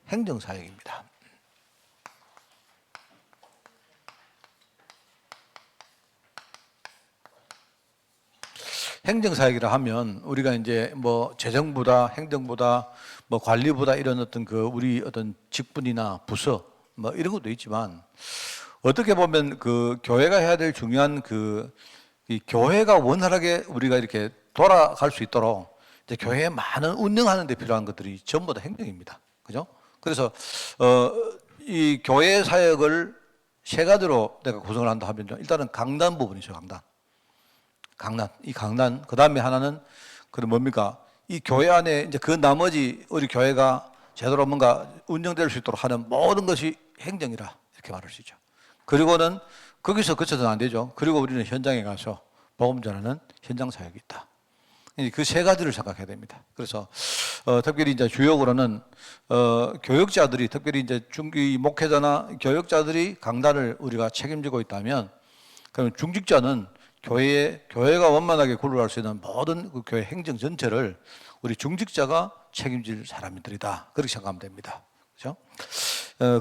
행정사역입니다. 행정사역이라 하면 우리가 이제 뭐 재정부다, 행정부다, 뭐 관리부다 이런 어떤 그 우리 어떤 직분이나 부서 뭐 이런 것도 있지만 어떻게 보면 그 교회가 해야 될 중요한 이 교회가 원활하게 우리가 이렇게 돌아갈 수 있도록 이제 교회에 많은 운영하는 데 필요한 것들이 전부 다 행정입니다. 그죠? 그래서 이 교회 사역을 세 가지로 내가 구성을 한다 하면 일단은 강단 부분이죠. 강단. 그 다음에 하나는 그럼 뭡니까? 이 교회 안에 이제 그 나머지 우리 교회가 제대로 뭔가 운영될 수 있도록 하는 모든 것이 행정이라 이렇게 말할 수 있죠. 그리고는 거기서 그쳐서는 안 되죠. 그리고 우리는 현장에 가서 복음 전하는 현장 사역이 있다. 그 세 가지를 생각해야 됩니다. 그래서 특별히 이제 주역으로는 교역자들이 특별히 이제 중기 목회자나 교역자들이 강단을 우리가 책임지고 있다면, 그러면 중직자는 교회가 원만하게 굴러갈 수 있는 모든 그 교회 행정 전체를 우리 중직자가 책임질 사람들이다. 그렇게 생각하면 됩니다. 그렇죠?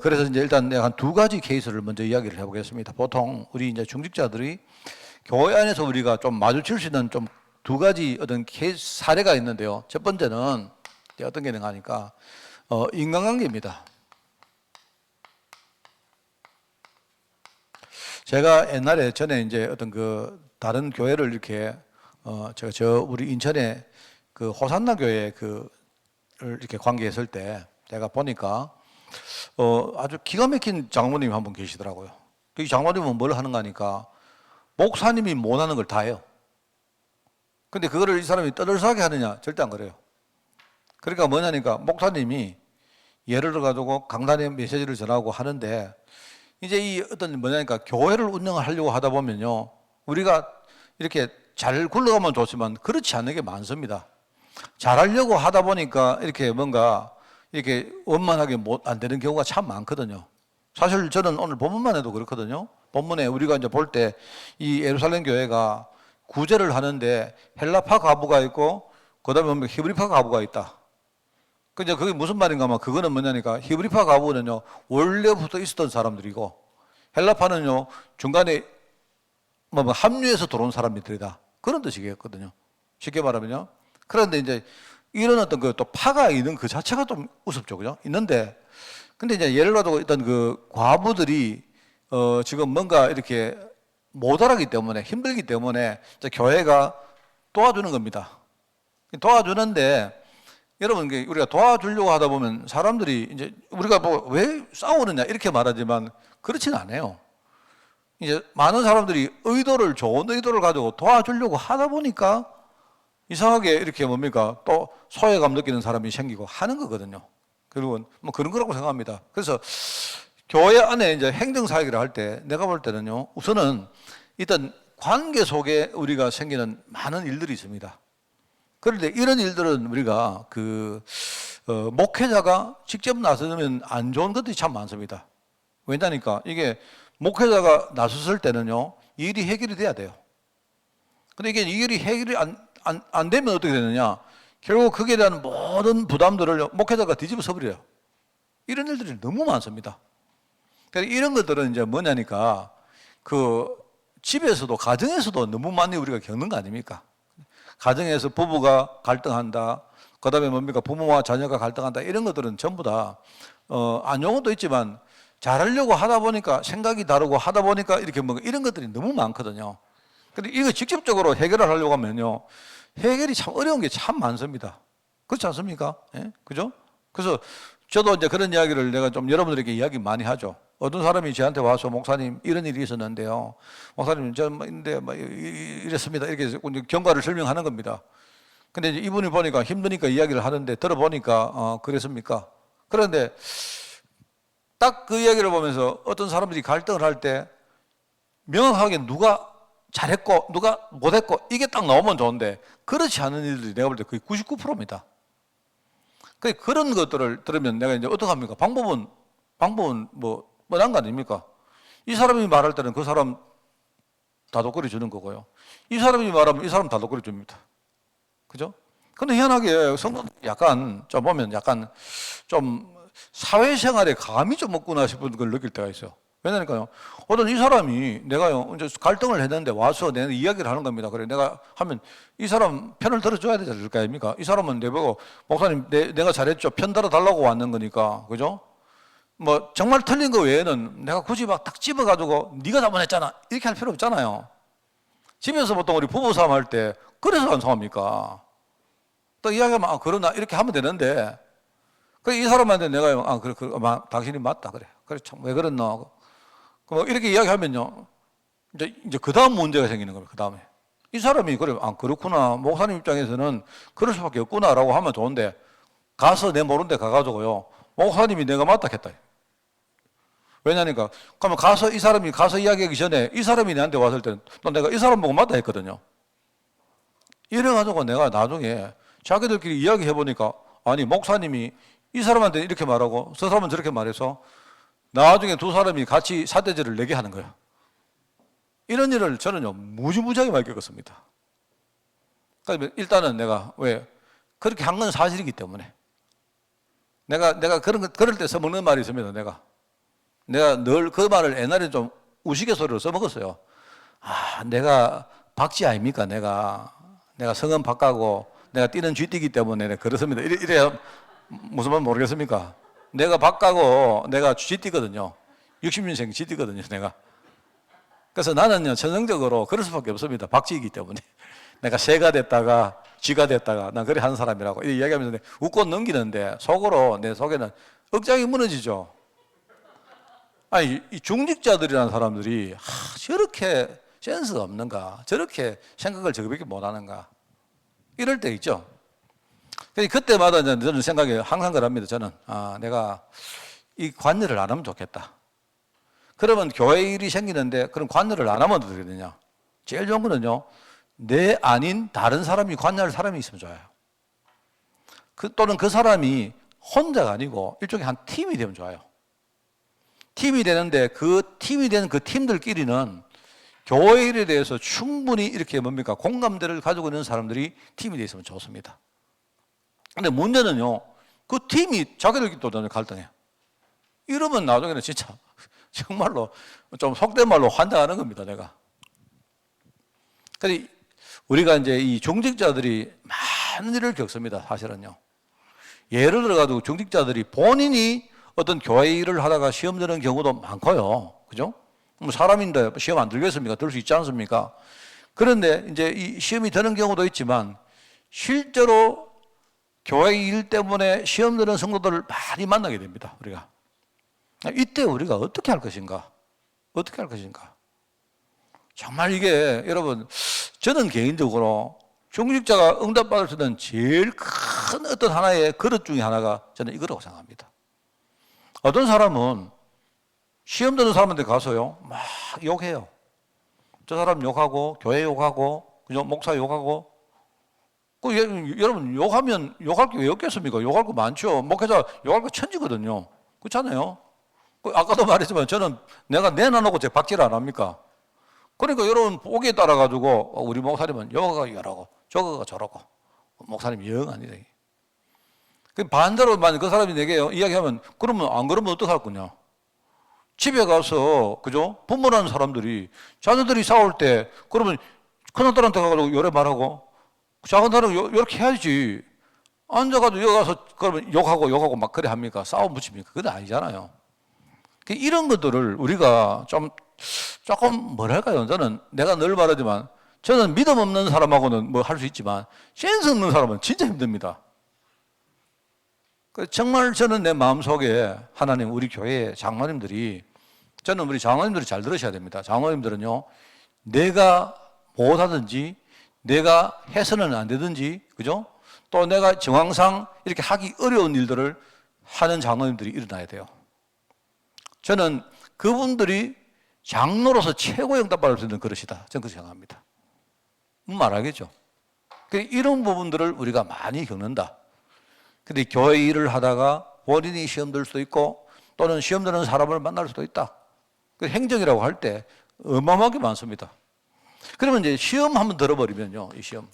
그래서 이제 일단 내가 한 두 가지 케이스를 먼저 이야기를 해보겠습니다. 보통 우리 이제 중직자들이 교회 안에서 우리가 좀 마주칠 수 있는 좀 두 가지 어떤 케이스 사례가 있는데요. 첫 번째는 어떤 게 하니까 인간관계입니다. 제가 옛날에 전에 이제 어떤 그 다른 교회를 이렇게 제가 우리 인천에 그 호산나 교회 를 이렇게 관계했을 때 제가 보니까 아주 기가 막힌 장모님이 한 분 계시더라고요. 이 장모님은 뭘 하는가 하니까 목사님이 못하는 걸 다 해요. 근데 그거를 이 사람이 떠들썩하게 하느냐? 절대 안 그래요. 그러니까 뭐냐니까 목사님이 예를 들어가지고 강단에 메시지를 전하고 하는데 이제 이 어떤 뭐냐니까 교회를 운영하려고 하다 보면요. 우리가 이렇게 잘 굴러가면 좋지만 그렇지 않은 게 많습니다. 잘하려고 하다 보니까 이렇게 뭔가 이렇게 원만하게 안 되는 경우가 참 많거든요. 사실 저는 오늘 본문만 해도 그렇거든요. 본문에 우리가 이제 볼 때 이 예루살렘 교회가 구제를 하는데 헬라파 가부가 있고 그다음에 히브리파 가부가 있다. 근데 그게 무슨 말인가 하면 그거는 뭐냐니까 히브리파 가부는요 원래부터 있었던 사람들이고 헬라파는요 중간에 뭐 합류해서 들어온 사람들이다. 그런 뜻이겠거든요. 쉽게 말하면요. 그런데 이제 이런 어떤 그 또 파가 있는 그 자체가 좀 우습죠. 그죠? 있는데 근데 이제 예를 들어서 어떤 그 과부들이 지금 뭔가 이렇게 모자라기 때문에 힘들기 때문에 교회가 도와주는 겁니다. 도와주는데 여러분 우리가 도와주려고 하다 보면 사람들이 이제 우리가 뭐 왜 싸우느냐 이렇게 말하지만 그렇지는 않아요. 이제 많은 사람들이 좋은 의도를 가지고 도와주려고 하다 보니까 이상하게 이렇게 뭡니까 또 소외감 느끼는 사람이 생기고 하는 거거든요. 그리고 뭐 그런 거라고 생각합니다. 그래서 교회 안에 이제 행정사역을 할 때 내가 볼 때는요 우선은 일단 관계 속에 우리가 생기는 많은 일들이 있습니다. 그런데 이런 일들은 우리가 목회자가 직접 나서면 안 좋은 것들이 참 많습니다. 왜냐니까 이게 목회자가 나섰을 때는요 일이 해결이 돼야 돼요. 근데 이게 일이 해결이 안 되면 어떻게 되느냐? 결국 거기에 대한 모든 부담들을 목회자가 뒤집어 서버려요. 이런 일들이 너무 많습니다. 그러니까 이런 것들은 이제 뭐냐니까 집에서도 가정에서도 너무 많이 우리가 겪는 거 아닙니까? 가정에서 부부가 갈등한다. 그 다음에 뭡니까? 부모와 자녀가 갈등한다. 이런 것들은 전부 다 안 좋은 것도 있지만 잘하려고 하다 보니까 생각이 다르고 하다 보니까 이렇게 이런 것들이 너무 많거든요. 근데 이거 직접적으로 해결을 하려고 하면요. 해결이 참 어려운 게 참 많습니다. 그렇지 않습니까? 예? 그죠? 그래서 저도 이제 그런 이야기를 내가 좀 여러분들에게 이야기 많이 하죠. 어떤 사람이 저한테 와서 목사님 이런 일이 있었는데요. 목사님 근데 이랬습니다. 이렇게 경과를 설명하는 겁니다. 근데 이제 이분이 보니까 힘드니까 이야기를 하는데 들어보니까 그랬습니까? 그런데 딱 그 이야기를 보면서 어떤 사람들이 갈등을 할 때 명확하게 누가 잘했고 누가 못했고 이게 딱 나오면 좋은데 그렇지 않은 일들이 내가 볼 때 거의 99%입니다. 그런 것들을 들으면 내가 이제 어떡합니까? 방법은 뻔한 거 아닙니까? 이 사람이 말할 때는 그 사람 다독거리 주는 거고요. 이 사람이 말하면 이 사람 다독거리 줍니다. 그죠? 근데 희한하게 성도 약간 좀 보면 약간 좀 사회생활에 감이 좀 없구나 싶은 걸 느낄 때가 있어요. 왜냐니까요. 어떤 이 사람이 내가요, 이제 갈등을 했는데 와서 내 이야기를 하는 겁니다. 그래, 내가 하면 이 사람 편을 들어줘야 되지 않을까 아닙니까? 이 사람은 내보고, 목사님, 내가 잘했죠. 편 들어달라고 왔는 거니까. 그죠? 뭐, 정말 틀린 거 외에는 내가 굳이 막 딱 집어가지고 네가 잘못했잖아. 이렇게 할 필요 없잖아요. 집에서 보통 우리 부부싸움 할 때, 그래서 안 싸웁니까? 또 이야기하면, 아, 그러나, 이렇게 하면 되는데, 그 이 사람한테 내가, 아, 그래, 당신이 맞다. 그래. 그래, 참, 왜 그랬나. 뭐 이렇게 이야기하면요. 이제 그 다음 문제가 생기는 겁니다. 그 다음에. 이 사람이, 그래, 아, 그렇구나. 목사님 입장에서는 그럴 수밖에 없구나라고 하면 좋은데, 가서 내 모르는 데 가가지고요. 목사님이 내가 맞다 했다. 왜냐니까. 그러면 가서 이 사람이 가서 이야기하기 전에 이 사람이 내한테 왔을 때는 또 내가 이 사람 보고 맞다 했거든요. 이래가지고 내가 나중에 자기들끼리 이야기해보니까 아니, 목사님이 이 사람한테 이렇게 말하고 저 사람은 저렇게 말해서 나중에 두 사람이 같이 사대죄를 내게 하는 거예요. 이런 일을 저는요, 무지무지하게 많이 겪었습니다. 그러니까 일단은 내가 왜 그렇게 한 건 사실이기 때문에 내가 그럴 때 써먹는 말이 있습니다. 내가 늘 그 말을 옛날에 좀 우스갯소리로 써먹었어요. 아, 내가 박쥐 아닙니까? 내가 성은 박가고 내가 뛰는 쥐뛰기 때문에 그렇습니다. 이래야 무슨 말 모르겠습니까? 내가 박가고 내가 쥐뛰거든요. 60년생 쥐뛰거든요, 내가. 그래서 나는요, 전형적으로 그럴 수밖에 없습니다. 박쥐이기 때문에. 내가 새가 됐다가 쥐가 됐다가 난 그래 하는 사람이라고 이야기하면서 웃고 넘기는데 속으로 내 속에는 억장이 무너지죠. 아니, 이 중직자들이라는 사람들이 저렇게 센스가 없는가, 저렇게 생각을 저거밖에 못하는가, 이럴 때 있죠. 그때마다 저는 생각이 항상 그럽니다. 저는 내가 이 관여를 안 하면 좋겠다. 그러면 교회 일이 생기는데 그런 관여를 안 하면 어떻게 되냐? 제일 좋은 거는요, 내 아닌 다른 사람이 관여할 사람이 있으면 좋아요. 또는 그 사람이 혼자가 아니고 일종의 한 팀이 되면 좋아요. 팀이 되는데 그 팀이 되는 그 팀들끼리는 교회 일에 대해서 충분히 이렇게 뭡니까? 공감대를 가지고 있는 사람들이 팀이 되어 있으면 좋습니다. 근데 문제는요, 그 팀이 자기들끼리 갈등해요. 이러면 나중에는 진짜 정말로 좀 속된 말로 환장하는 겁니다, 내가. 근데 우리가 이제 이 중직자들이 많은 일을 겪습니다, 사실은요. 예를 들어가지고 중직자들이 본인이 어떤 교회 일을 하다가 시험 드는 경우도 많고요. 그죠? 뭐 사람인데 시험 안 들겠습니까? 들 수 있지 않습니까? 그런데 이제 이 시험이 드는 경우도 있지만 실제로 교회 일 때문에 시험 드는 성도들을 많이 만나게 됩니다, 우리가. 이때 우리가 어떻게 할 것인가? 어떻게 할 것인가? 정말 이게 여러분, 저는 개인적으로 중직자가 응답받을 수 있는 제일 큰 어떤 하나의 그릇 중에 하나가 저는 이거라고 생각합니다. 어떤 사람은 시험 드는 사람한테 가서요, 막 욕해요. 저 사람 욕하고, 교회 욕하고, 그죠? 목사 욕하고. 여러분, 욕하면 욕할 게 왜 없겠습니까? 욕할 거 많죠. 목회자 욕할 거 천지거든요. 그렇잖아요. 아까도 말했지만 저는 내가 내놔놓고 제 박질 안 합니까? 그러니까 여러분 보기에 따라가지고 우리 목사님은 요거가 이러고 저거가 저러고 목사님 영 아니다. 반대로 만약 그 사람이 내게 이야기하면 그러면 안 그러면 어떡할 거냐? 집에 가서 그죠? 부모라는 사람들이 자녀들이 싸울 때 그러면 큰아들한테 가가지고 요래 말하고 작은아들은 요렇게 해야지. 앉아가지고 여기 가서 그러면 욕하고 막 그래 합니까? 싸움 붙입니까? 그건 아니잖아요. 이런 것들을 우리가 조금 뭐랄까요? 저는 내가 늘 말하지만 저는 믿음 없는 사람하고는 뭐 할 수 있지만 센스 없는 사람은 진짜 힘듭니다. 정말 저는 내 마음속에 하나님 우리 교회 장로님들이 저는 우리 장로님들이 잘 들으셔야 됩니다. 장로님들은요, 내가 못하든지 내가 해서는 안 되든지 그죠? 또 내가 정황상 이렇게 하기 어려운 일들을 하는 장로님들이 일어나야 돼요. 저는 그분들이 장로로서 최고의 응답받을 수 있는 그릇이다. 저는 그렇게 생각합니다. 말하겠죠. 이런 부분들을 우리가 많이 겪는다. 근데 교회 일을 하다가 본인이 시험 들 수도 있고 또는 시험 드는 사람을 만날 수도 있다. 행정이라고 할 때 어마어마하게 많습니다. 그러면 이제 시험 한번 들어버리면요, 이 시험.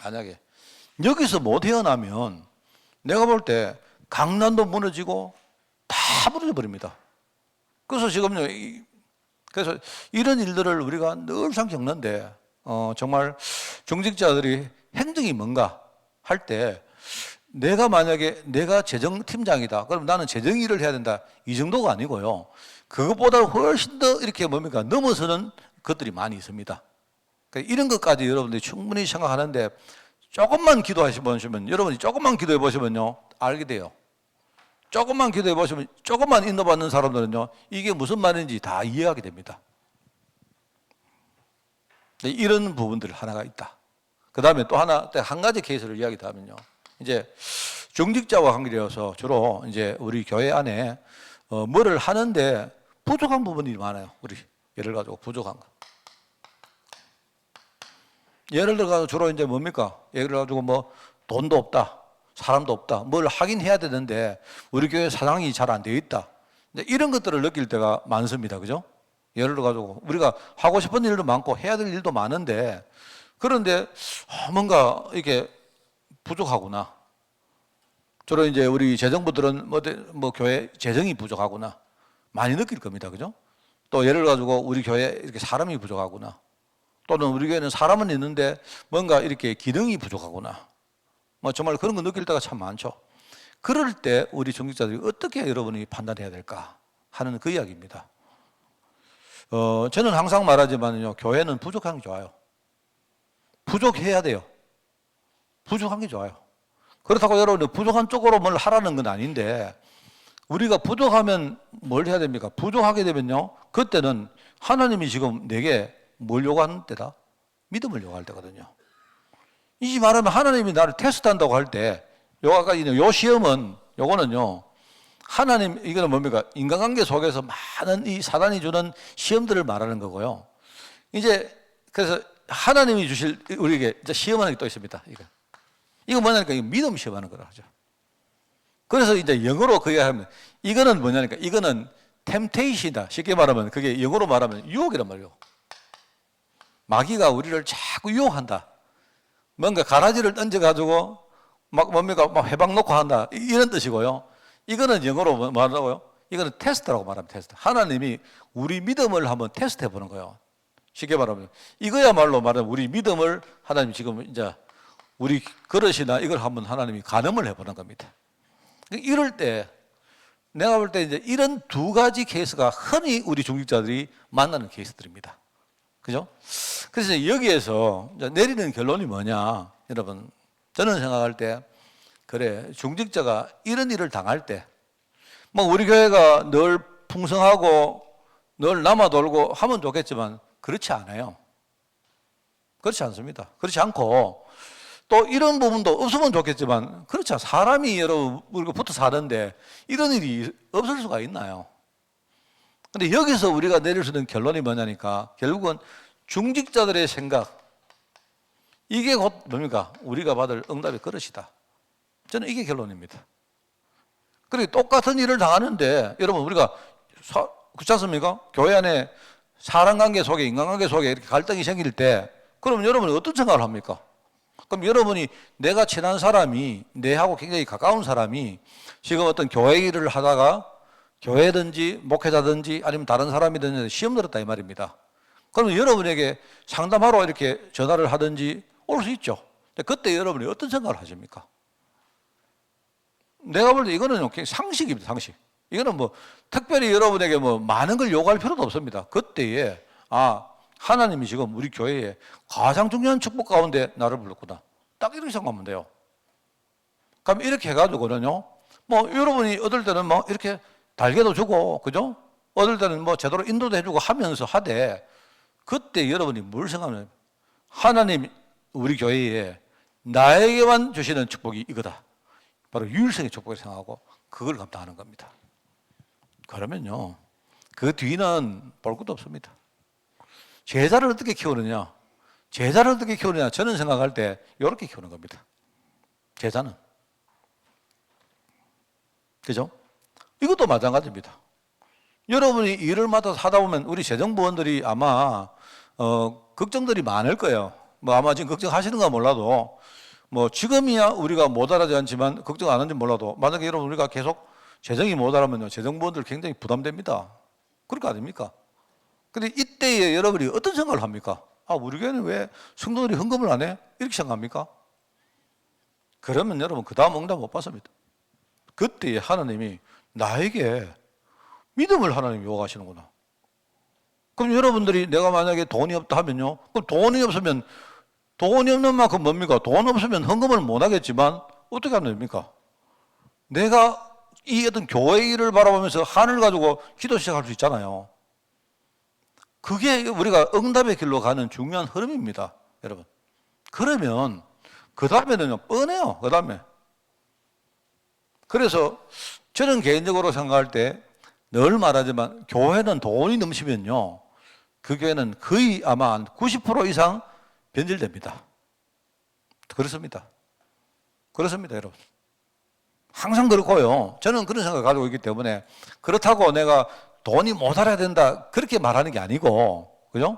만약에 여기서 못 헤어나면 내가 볼 때 강남도 무너지고 다 무너져 버립니다. 그래서 지금요, 그래서 이런 일들을 우리가 늘상 겪는데, 정말 중직자들이 행정이 뭔가 할 때, 내가 만약에 내가 재정팀장이다. 그럼 나는 재정 일을 해야 된다. 이 정도가 아니고요. 그것보다 훨씬 더 이렇게 뭡니까? 넘어서는 것들이 많이 있습니다. 그러니까 이런 것까지 여러분들이 충분히 생각하는데, 조금만 기도하시면, 여러분이 조금만 기도해 보시면요, 알게 돼요. 조금만 기도해 보시면, 조금만 인도받는 사람들은요, 이게 무슨 말인지 다 이해하게 됩니다. 이런 부분들 하나가 있다. 그 다음에 또 한 가지 케이스를 이야기하면요, 이제 중직자와 관계되어서 주로 이제 우리 교회 안에 뭐를 하는데 부족한 부분이 많아요. 우리 예를 가지고 부족한 거. 예를 들어 주로 이제 뭡니까? 예를 가지고 뭐 돈도 없다, 사람도 없다, 뭘 하긴 해야 되는데 우리 교회 사장이 잘 안 되어 있다. 이런 것들을 느낄 때가 많습니다. 그죠? 예를 들어 가지고 우리가 하고 싶은 일도 많고 해야 될 일도 많은데, 그런데 뭔가 이게 부족하구나. 주로 이제 우리 재정부들은 뭐 교회 재정이 부족하구나 많이 느낄 겁니다. 그죠? 또 예를 가지고 우리 교회 이렇게 사람이 부족하구나. 또는 우리 교회는 사람은 있는데 뭔가 이렇게 기능이 부족하구나. 뭐 정말 그런 거 느낄 때가 참 많죠. 그럴 때 우리 중직자들이 어떻게 여러분이 판단해야 될까 하는 그 이야기입니다. 저는 항상 말하지만요, 교회는 부족한 게 좋아요. 부족해야 돼요. 부족한 게 좋아요. 그렇다고 여러분 부족한 쪽으로 뭘 하라는 건 아닌데, 우리가 부족하면 뭘 해야 됩니까? 부족하게 되면요, 그때는 하나님이 지금 내게 뭘 요구하는 때다? 믿음을 요구할 때거든요. 이 말하면 하나님이 나를 테스트한다고 할 때, 요 시험은, 요거는요, 하나님, 이거는 뭡니까? 인간관계 속에서 많은 이 사단이 주는 시험들을 말하는 거고요. 이제, 그래서 하나님이 주실 우리에게 이제 시험하는 게 또 있습니다. 이거 뭐냐니까, 이거 믿음 시험하는 거라 하죠. 그래서 이제 영어로 그게 하면, 이거는 뭐냐니까, 이거는 템테이션이다. 쉽게 말하면, 그게 영어로 말하면 유혹이란 말이에요. 마귀가 우리를 자꾸 유혹한다. 뭔가 가라지를 던져가지고, 막 해방 놓고 한다. 이런 뜻이고요. 이거는 영어로 말하고요. 이거는 테스트라고 말합니다. 테스트. 하나님이 우리 믿음을 한번 테스트 해보는 거예요. 쉽게 말하면. 이거야말로 말하면 우리 믿음을 하나님 지금 이제 우리 그릇이나 이걸 한번 하나님이 가늠을 해보는 겁니다. 이럴 때 내가 볼 때 이제 이런 두 가지 케이스가 흔히 우리 중직자들이 만나는 케이스들입니다. 그죠? 그래서 여기에서 내리는 결론이 뭐냐, 여러분. 저는 생각할 때, 그래, 중직자가 이런 일을 당할 때, 뭐 우리 교회가 늘 풍성하고 늘 남아돌고 하면 좋겠지만, 그렇지 않아요. 그렇지 않습니다. 그렇지 않고, 또 이런 부분도 없으면 좋겠지만, 그렇지 않아요. 사람이 여러분, 우리가 붙어 사는데, 이런 일이 없을 수가 있나요? 근데 여기서 우리가 내릴 수 있는 결론이 뭐냐니까, 결국은 중직자들의 생각, 이게 곧 뭡니까? 우리가 받을 응답의 그릇이다. 저는 이게 결론입니다. 그리고 똑같은 일을 당하는데, 여러분, 우리가, 그렇지 않습니까? 교회 안에 사람관계 속에, 인간관계 속에 이렇게 갈등이 생길 때, 그럼 여러분이 어떤 생각을 합니까? 그럼 여러분이 내가 친한 사람이, 내하고 굉장히 가까운 사람이 지금 어떤 교회 일을 하다가 교회든지 목회자든지 아니면 다른 사람이든지 시험 들었다 이 말입니다. 그러면 여러분에게 상담하러 이렇게 전화를 하든지 올 수 있죠. 그때 여러분이 어떤 생각을 하십니까? 내가 볼 때 이거는 상식입니다, 상식. 이거는 뭐 특별히 여러분에게 뭐 많은 걸 요구할 필요도 없습니다. 그때에, 하나님이 지금 우리 교회에 가장 중요한 축복 가운데 나를 불렀구나. 딱 이렇게 생각하면 돼요. 그럼 이렇게 해가지고는요, 뭐 여러분이 얻을 때는 뭐 이렇게 달개도 주고, 그죠? 얻을 때는 뭐 제대로 인도도 해주고 하면서 하되, 그때 여러분이 뭘 생각하면, 하나님 우리 교회에 나에게만 주시는 축복이 이거다. 바로 유일성의 축복을 생각하고 그걸 감당하는 겁니다. 그러면요, 그 뒤는 볼 것도 없습니다. 제자를 어떻게 키우느냐? 제자를 어떻게 키우느냐? 저는 생각할 때 이렇게 키우는 겁니다. 제자는. 그죠? 이것도 마찬가지입니다. 여러분이 일을 맡아서 하다 보면 우리 재정부원들이 아마 걱정들이 많을 거예요. 뭐 아마 지금 걱정하시는가 몰라도 뭐 지금이야 우리가 모자라지 않지만 걱정 안 하는지 몰라도 만약에 여러분 우리가 계속 재정이 모자라면요 재정부원들 굉장히 부담됩니다. 그럴 거 아닙니까? 근데 이때에 여러분이 어떤 생각을 합니까? 아, 우리 교회는 왜 성도들이 헌금을 안 해? 이렇게 생각합니까? 그러면 여러분 그 다음 응답 못 받습니다. 그때 하나님이 나에게 믿음을 하나님이 요구하시는구나. 그럼 여러분들이 내가 만약에 돈이 없다 하면요. 그럼 돈이 없는 만큼 뭡니까? 돈 없으면 헌금을 못 하겠지만 어떻게 하면 됩니까? 내가 이 어떤 교회 일을 바라보면서 하늘 가지고 기도 시작할 수 있잖아요. 그게 우리가 응답의 길로 가는 중요한 흐름입니다, 여러분. 그러면 그 다음에는요 뻔해요. 그 다음에. 그래서 저는 개인적으로 생각할 때 늘 말하지만 교회는 돈이 넘치면요 그 교회는 거의 아마 한 90% 이상 변질됩니다. 그렇습니다. 그렇습니다, 여러분. 항상 그렇고요. 저는 그런 생각을 가지고 있기 때문에 그렇다고 내가 돈이 모자라야 된다 그렇게 말하는 게 아니고, 그죠?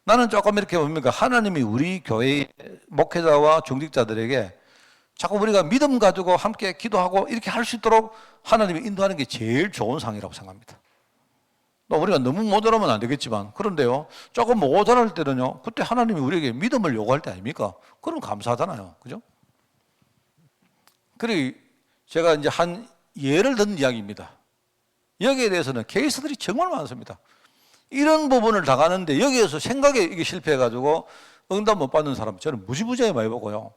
나는 조금 이렇게 뭡니까? 하나님이 우리 교회의 목회자와 중직자들에게 자꾸 우리가 믿음 가지고 함께 기도하고 이렇게 할 수 있도록 하나님이 인도하는 게 제일 좋은 상이라고 생각합니다. 또 우리가 너무 모자라면 안 되겠지만, 그런데요, 조금 모자랄 때는요, 그때 하나님이 우리에게 믿음을 요구할 때 아닙니까? 그럼 감사하잖아요. 그죠? 그리고 제가 이제 한 예를 든 이야기입니다. 여기에 대해서는 케이스들이 정말 많습니다. 이런 부분을 다 가는데 여기에서 생각에 이게 실패해가지고 응답 못 받는 사람 저는 무지무지하게 많이 보고요.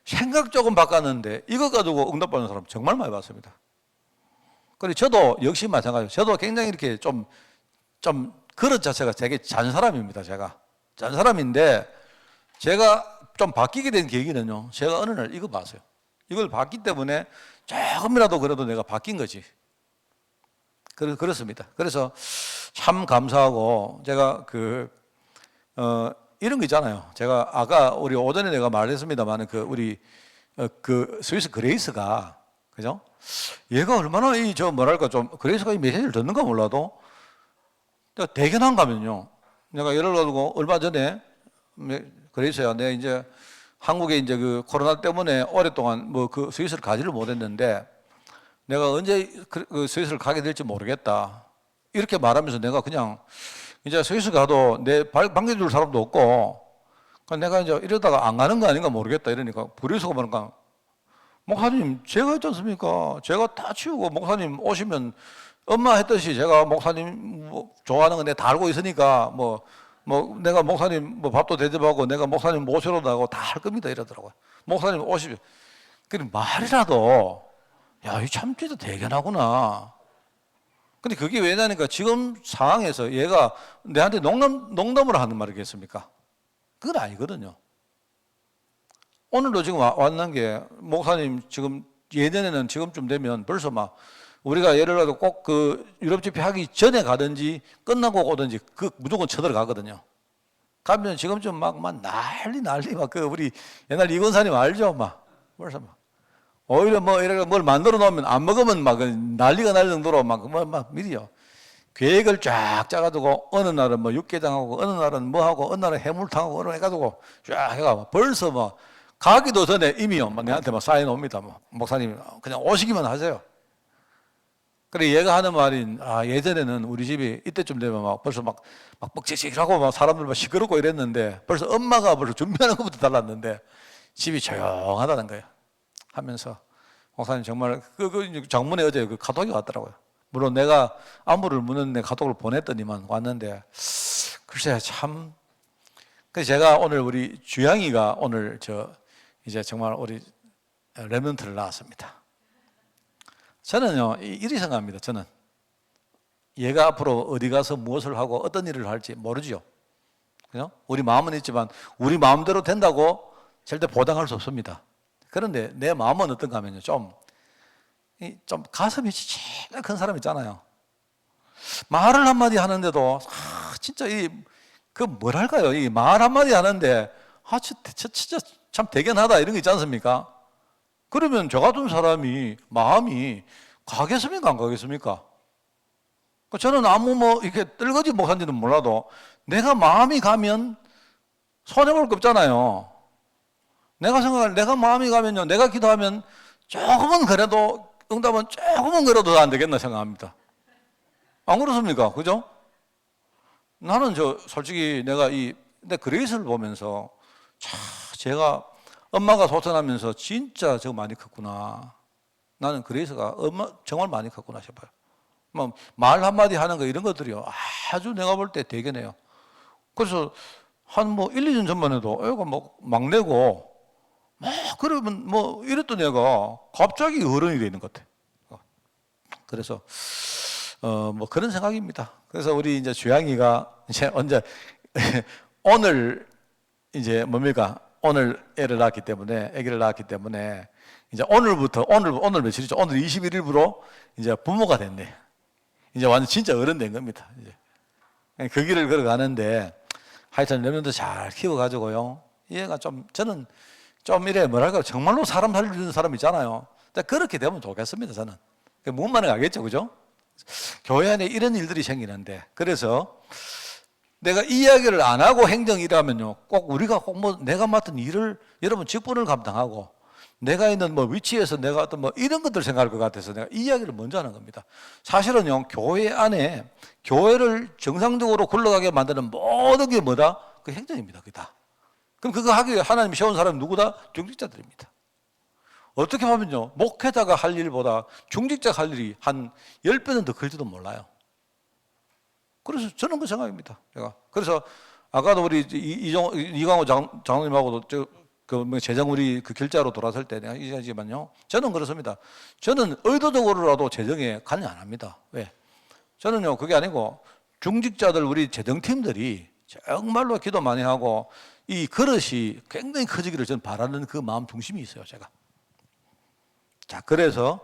생각 조금 바꿨는데 이거 가지고 응답 받는 사람 정말 많이 봤습니다. 그리고 저도 역시 마찬가지예요. 저도 굉장히 이렇게 좀 그릇 자체가 되게 잔 사람입니다. 제가 잔 사람인데 제가 좀 바뀌게 된 계기는요. 제가 어느 날 이거 봤어요. 이걸 봤기 때문에 조금이라도 그래도 내가 바뀐 거지. 그렇습니다. 그래서 참 감사하고 제가 이런 거 있잖아요. 제가 아까 우리 오전에 내가 말했습니다만 우리 스위스 그레이스가 그죠? 얘가 얼마나 좀 그레이스가 이 메시지를 듣는가 몰라도 내가 대견한 가면요. 내가 예를 들고 얼마 전에 그레이스야 내가 이제 한국에 이제 그 코로나 때문에 오랫동안 스위스를 가지를 못했는데 내가 언제 그 스위스를 가게 될지 모르겠다. 이렇게 말하면서 내가 그냥 이제 스위스 가도 내 반겨줄 사람도 없고 내가 이제 이러다가 안 가는 거 아닌가 모르겠다 이러니까 부리수가 뭐랄까 목사님 제가 있지 않습니까? 제가 다 치우고 목사님 오시면 엄마 했듯이 제가 목사님 좋아하는 거 내가 다 알고 있으니까 내가 목사님 밥도 대접하고 내가 목사님 모시러 나가고 다 할 겁니다 이러더라고요. 목사님 오시면 그럼 말이라도 야, 이 참 진짜 대견하구나. 근데 그게 왜냐니까 지금 상황에서 얘가 내한테 농담으로 하는 말이겠습니까? 그건 아니거든요. 오늘도 지금 왔는 게 목사님 지금 예전에는 지금쯤 되면 벌써 우리가 예를 들어 꼭 유럽 집회 하기 전에 가든지 끝나고 오든지 무조건 쳐들어가거든요. 가면 지금쯤 난리 우리 옛날 이건사님 알죠? 벌써 오히려 이렇게 뭘 만들어 놓으면 안 먹으면 난리가 날 정도로 미리요. 계획을 쫙 짜가지고 어느 날은 육개장하고 어느 날은 하고 어느 날은 해물탕하고 어느 해가지고 쫙 해가 벌써 가기도 전에 이미요. 내한테 사인 옵니다. 목사님 그냥 오시기만 하세요. 그래 얘가 하는 말인 예전에는 우리 집이 이때쯤 되면 벌써 뻑뻑직직하고 사람들 시끄럽고 이랬는데 벌써 엄마가 벌써 준비하는 것부터 달랐는데 집이 조용하다는 거예요. 하면서 목사님 정말 장문에 어제 카톡이 왔더라고요. 물론 내가 안부를 묻는 카톡을 보냈더니만 왔는데 글쎄 참. 그래서 제가 오늘 우리 주양이가 오늘 이제 정말 우리 렘넌트를 낳았습니다. 저는요 이리 생각합니다. 저는 얘가 앞으로 어디 가서 무엇을 하고 어떤 일을 할지 모르죠. 그죠? 우리 마음은 있지만 우리 마음대로 된다고 절대 보장할 수 없습니다. 그런데 내 마음은 어떤가 하면요. 좀 가슴이 진짜 큰 사람 있잖아요. 말을 한마디 하는데도, 진짜 뭐랄까요. 이 말 한마디 하는데, 진짜 참 대견하다 이런 거 있지 않습니까? 그러면 저 같은 사람이 마음이 가겠습니까? 안 가겠습니까? 저는 이렇게 떨거지 목사인지는 몰라도 내가 마음이 가면 손해볼 거 없잖아요. 내가 생각할, 내가 마음이 가면요, 내가 기도하면 조금은 그래도, 응답은 조금은 그래도 안 되겠나 생각합니다. 안 그렇습니까? 그죠? 나는 솔직히 근데 그레이스를 보면서, 제가 엄마가 소천하면서 진짜 많이 컸구나. 나는 그레이스가 정말 많이 컸구나 싶어요. 말 한마디 하는 거 이런 것들이요. 아주 내가 볼 때 대견해요. 그래서 한 1, 2년 전만 해도 애가 막내고, 그러면 이랬던 애가 갑자기 어른이 되는 것 같아. 그래서, 그런 생각입니다. 그래서 우리 이제 주양이가 이제 오늘 이제 뭡니까? 오늘 애를 낳았기 때문에, 아기를 낳았기 때문에, 이제 오늘부터, 오늘 며칠이죠? 오늘 21일부로 이제 부모가 됐네. 이제 완전 진짜 어른 된 겁니다. 이제. 그 길을 걸어가는데, 하여튼 랩런도 잘 키워가지고요. 얘가 저는 이래 정말로 사람 살리는 사람 있잖아요. 그렇게 되면 좋겠습니다, 저는. 뭔 말인지 알겠죠, 그죠? 교회 안에 이런 일들이 생기는데, 그래서 내가 이야기를 안 하고 행정이라면요, 우리가 내가 맡은 일을, 여러분 직분을 감당하고, 내가 있는 위치에서 내가 어떤 이런 것들 생각할 것 같아서 내가 이야기를 먼저 하는 겁니다. 사실은요, 교회 안에 교회를 정상적으로 굴러가게 만드는 모든 게 뭐다? 그 행정입니다, 그게 다. 그럼 그거 하기 위해 하나님이 세운 사람이 누구다? 중직자들입니다. 어떻게 보면요, 목회자가 할 일보다 중직자가 할 일이 한 10배는 더 클지도 몰라요. 그래서 저는 그 생각입니다, 제가. 그래서 아까도 우리 이광호 장로님하고도 재정 우리 결제하러 돌아설 때 내가 얘기하지만요, 저는 그렇습니다. 저는 의도적으로라도 재정에 관여 안 합니다. 왜? 저는요, 그게 아니고 중직자들 우리 재정팀들이 정말로 기도 많이 하고 이 그릇이 굉장히 커지기를 저는 바라는 그 마음 중심이 있어요, 제가. 자, 그래서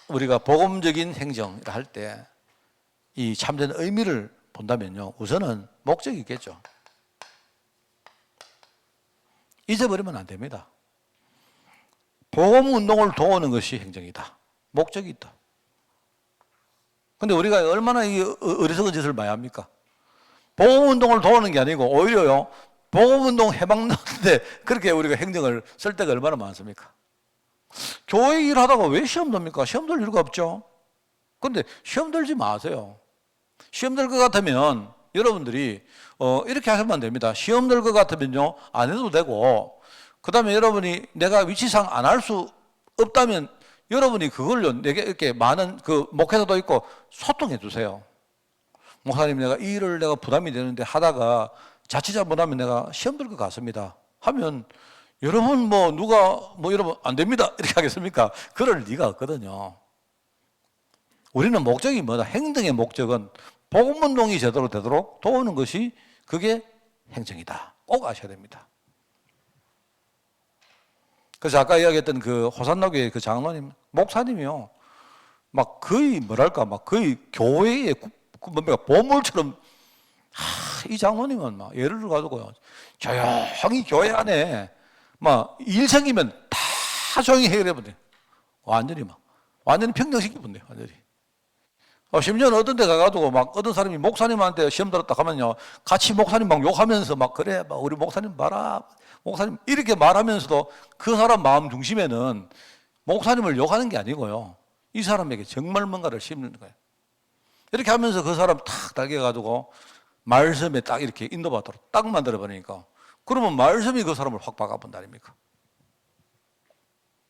우리가 복음적인 행정을 할 때 이 참된 의미를 본다면요, 우선은 목적이 있겠죠. 잊어버리면 안 됩니다. 복음 운동을 도우는 것이 행정이다. 목적이 있다. 근데 우리가 얼마나 이 어리석은 짓을 많이 합니까? 복음 운동을 도우는 게 아니고 오히려요, 복음 운동 해방하는데 그렇게 우리가 행정을 쓸 때가 얼마나 많습니까? 교회 일하다가 왜 시험 듭니까? 시험 들 이유가 없죠. 근데 시험 들지 마세요. 시험 들 것 같으면 여러분들이 이렇게 하시면 안 됩니다. 시험 들 것 같으면요, 안 해도 되고, 그 다음에 여러분이 내가 위치상 안 할 수 없다면 여러분이 그걸요, 내게 이렇게 많은 목회자도 있고 소통해 주세요. 목사님, 내가 이 일을 내가 부담이 되는데 하다가 자칫 잘못하면 내가 시험 들 것 같습니다 하면, 여러분 누가 여러분 안 됩니다 이렇게 하겠습니까? 그럴 리가 없거든요. 우리는 목적이 뭐다? 행정의 목적은 복음운동이 제대로 되도록 도우는 것이 그게 행정이다. 꼭 아셔야 됩니다. 그래서 아까 이야기했던 그 호산나교회 그 장로님, 목사님이요, 거의 거의 교회의 보물처럼, 이 장로님은 예를 들어가지고요, 조용히 교회 안에 일 생기면 다 조용히 해결해버려요. 완전히 평정시켜버려요, 완전히. 심지어는 어떤 데 가가지고 어떤 사람이 목사님한테 시험 들었다 하면요, 같이 목사님 욕하면서 그래, 우리 목사님 봐라, 목사님 이렇게 말하면서도 그 사람 마음 중심에는 목사님을 욕하는 게 아니고요, 이 사람에게 정말 뭔가를 심는 거예요. 이렇게 하면서 그 사람 탁 달겨가지고 말씀에 딱 이렇게 인도받도록 딱 만들어버리니까, 그러면 말씀이 그 사람을 확 박아본다 아닙니까?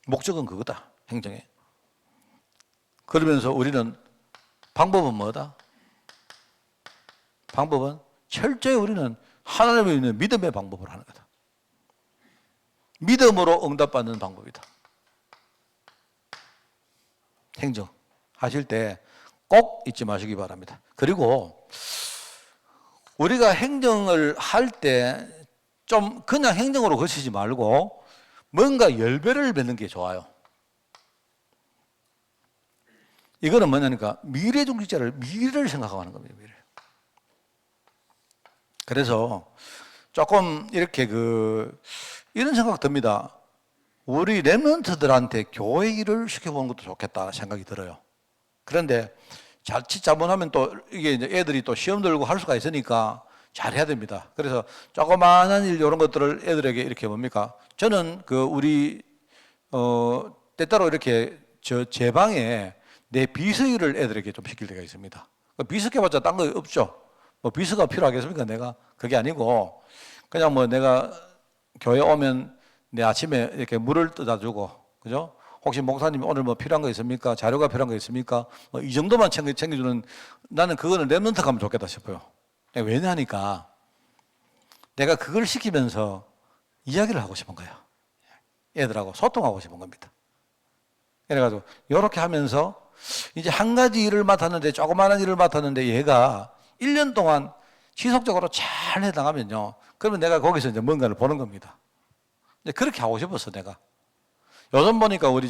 목적은 그거다, 행정에. 그러면서 우리는 방법은 뭐다? 방법은 철저히 우리는 하나님에 있는 믿음의 방법을 하는 거다. 믿음으로 응답받는 방법이다. 행정 하실 때 꼭 잊지 마시기 바랍니다. 그리고 우리가 행정을 할 때 좀 그냥 행정으로 거치지 말고 뭔가 열배를 맺는 게 좋아요. 이거는 뭐냐니까 미래 중직자를, 미래를 생각하고 하는 겁니다. 미래. 그래서 조금 이렇게 이런 생각 듭니다. 우리 랩런트들한테 교회 일을 시켜보는 것도 좋겠다 생각이 들어요. 그런데 자칫 잘못하면 또 이게 이제 애들이 또 시험 들고 할 수가 있으니까 잘해야 됩니다. 그래서 조그마한 일 이런 것들을 애들에게 이렇게 뭡니까? 저는 그 우리 때때로 이렇게 제 방에 내 비서일을 애들에게 좀 시킬 때가 있습니다. 비서해봤자 딴 거 없죠. 뭐 비서가 필요하겠습니까? 내가 그게 아니고 그냥 뭐 내가 교회 오면 내 아침에 이렇게 물을 떠다 주고, 그죠? 혹시 목사님 오늘 뭐 필요한 거 있습니까? 자료가 필요한 거 있습니까? 뭐 이 정도만 챙겨주는, 나는 그거는 랩런트 가면 좋겠다 싶어요. 왜냐하니까 내가 그걸 시키면서 이야기를 하고 싶은 거예요. 애들하고 소통하고 싶은 겁니다. 그래가지고 이렇게 하면서 이제 한 가지 일을 맡았는데, 조그마한 일을 맡았는데 얘가 1년 동안 지속적으로 잘 해나가면요, 그러면 내가 거기서 이제 뭔가를 보는 겁니다. 이제 그렇게 하고 싶었어, 내가. 요즘 보니까 우리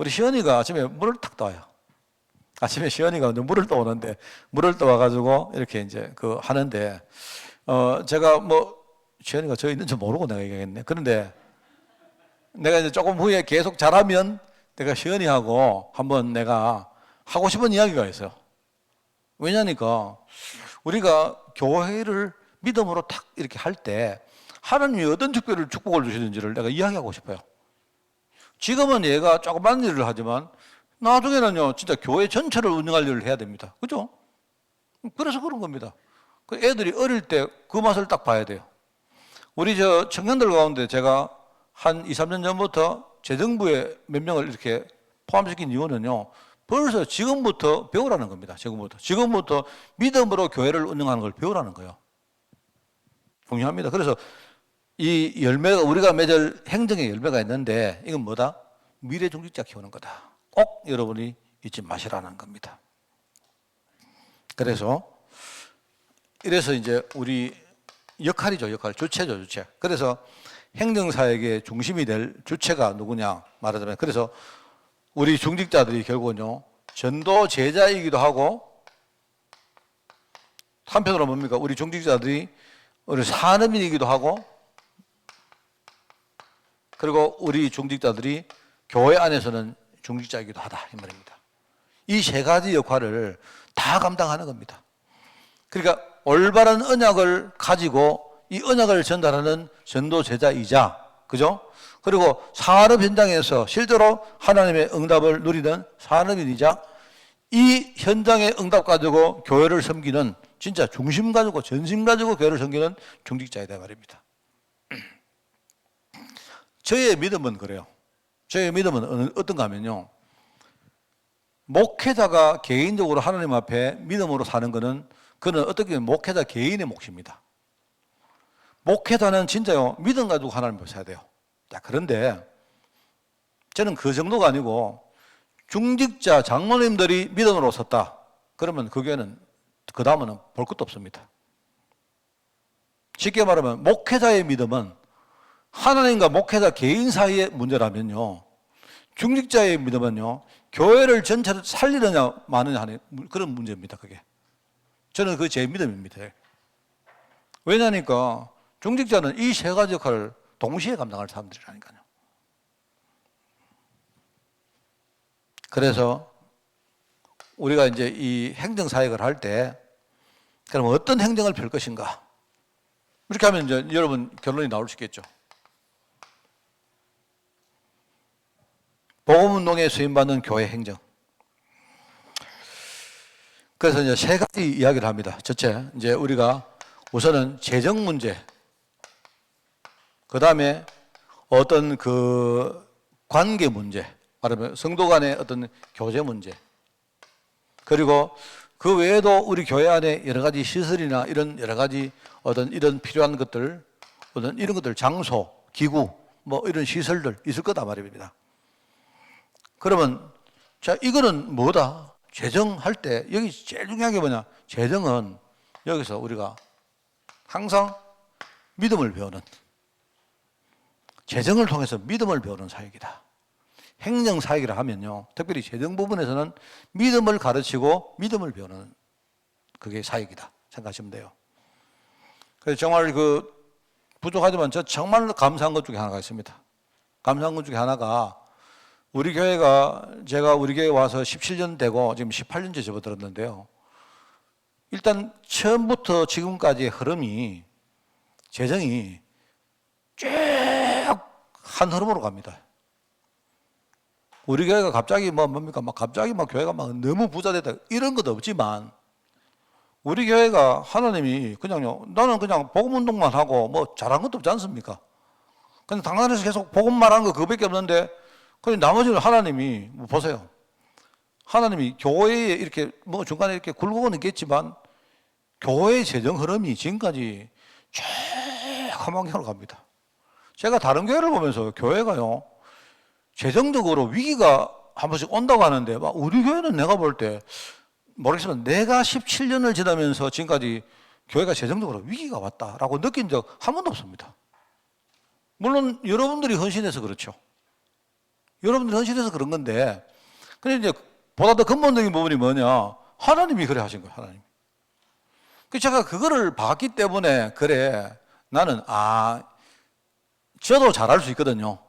시연이가 아침에 물을 탁 떠와요. 아침에 시연이가 물을 떠오는데, 물을 떠와가지고 이렇게 이제 하는데, 제가 뭐, 시연이가 저 있는 줄 모르고 내가 얘기했네. 그런데 내가 이제 조금 후에 계속 잘하면 내가 시연이하고 한번 내가 하고 싶은 이야기가 있어요. 왜냐니까 우리가 교회를 믿음으로 탁 이렇게 할 때 하나님이 어떤 특별히 축복을 주시는지를 내가 이야기하고 싶어요. 지금은 얘가 조그만 일을 하지만 나중에는요, 진짜 교회 전체를 운영할 일을 해야 됩니다. 그죠? 그래서 그런 겁니다. 그 애들이 어릴 때 그 맛을 딱 봐야 돼요. 우리 청년들 가운데 제가 한 2, 3년 전부터 재정부에 몇 명을 이렇게 포함시킨 이유는요, 벌써 지금부터 배우라는 겁니다. 지금부터 믿음으로 교회를 운영하는 걸 배우라는 거예요. 중요합니다. 그래서 이 열매가, 우리가 맺을 행정의 열매가 있는데, 이건 뭐다? 미래 중직자 키우는 거다. 꼭 여러분이 잊지 마시라는 겁니다. 그래서 이제 우리 역할이죠, 주체죠, 주체. 그래서 행정사역의 중심이 될 주체가 누구냐 말하자면, 그래서 우리 중직자들이 결국은요, 전도 제자이기도 하고, 한편으로 뭡니까? 우리 중직자들이 우리 산업인이기도 하고, 그리고 우리 중직자들이 교회 안에서는 중직자이기도 하다, 이 말입니다. 이 세 가지 역할을 다 감당하는 겁니다. 그러니까 올바른 언약을 가지고 이 언약을 전달하는 전도 제자이자, 그죠? 그리고 산업 현장에서 실제로 하나님의 응답을 누리는 산업인이자, 이 현장의 응답 가지고 교회를 섬기는, 진짜 중심 가지고 전심 가지고 교회를 섬기는 중직자이다 말입니다. 저의 믿음은 그래요. 저의 믿음은 어떤가 하면요, 목회자가 개인적으로 하나님 앞에 믿음으로 사는 거는, 그는 어떻게 보면 목회자 개인의 몫입니다. 목회자는 진짜요, 믿음 가지고 하나님 앞에 서야 돼요. 자, 그런데 저는 그 정도가 아니고, 중직자 장로님들이 믿음으로 섰다, 그러면 그 교회는 그 다음은 볼 것도 없습니다. 쉽게 말하면 목회자의 믿음은 하나님과 목회자 개인 사이의 문제라면요, 중직자의 믿음은요, 교회를 전체를 살리느냐 마느냐 하는 그런 문제입니다. 그게 저는 그 제 믿음입니다. 왜냐니까 중직자는 이 세 가지 역할을 동시에 감당할 사람들이라니까요. 그래서 우리가 이제 이 행정 사역을 할 때, 그럼 어떤 행정을 펼 것인가? 이렇게 하면 이제 여러분 결론이 나올 수 있겠죠. 복음운동에 수임받는 교회 행정. 그래서 이제 세 가지 이야기를 합니다. 첫째, 이제 우리가 우선은 재정 문제, 그 다음에 어떤 관계 문제, 말하면 성도 간의 어떤 교제 문제, 그리고 그 외에도 우리 교회 안에 여러 가지 시설이나 이런 여러 가지 어떤 이런 필요한 것들, 어떤 이런 것들, 장소, 기구, 뭐 이런 시설들 있을 거다 말입니다. 그러면 자, 이거는 뭐다? 재정할 때 여기 제일 중요한 게 뭐냐? 재정은 여기서 우리가 항상 믿음을 배우는, 재정을 통해서 믿음을 배우는 사역이다. 행정 사역이라 하면요, 특별히 재정 부분에서는 믿음을 가르치고 믿음을 배우는 그게 사역이다 생각하시면 돼요. 그래서 정말 부족하지만 저 정말 감사한 것 중에 하나가 있습니다. 감사한 것 중에 하나가, 우리 교회가, 제가 우리 교회 와서 17년 되고 지금 18년째 접어들었는데요, 일단 처음부터 지금까지의 흐름이, 재정이 쭉 한 흐름으로 갑니다. 우리 교회가 갑자기 뭡니까? 갑자기 교회가 너무 부자됐다. 이런 것도 없지만, 우리 교회가 하나님이 그냥요, 나는 그냥 복음 운동만 하고 잘한 것도 없지 않습니까? 그냥 당단에서 계속 복음 말하는 거 그거밖에 없는데, 그냥 나머지는 하나님이, 보세요. 하나님이 교회에 이렇게 중간에 이렇게 굴곡은 있겠지만, 교회의 재정 흐름이 지금까지 쭉 한 방향으로 갑니다. 제가 다른 교회를 보면서 교회가요, 재정적으로 위기가 한 번씩 온다고 하는데, 우리 교회는 내가 볼 때, 모르겠지만 내가 17년을 지나면서 지금까지 교회가 재정적으로 위기가 왔다라고 느낀 적 한 번도 없습니다. 물론 여러분들이 헌신해서 그렇죠. 여러분들이 헌신해서 그런 건데, 근데 이제 보다 더 근본적인 부분이 뭐냐? 하나님이 그래 하신 거예요, 하나님. 제가 그거를 봤기 때문에, 그래, 나는, 저도 잘할 수 있거든요.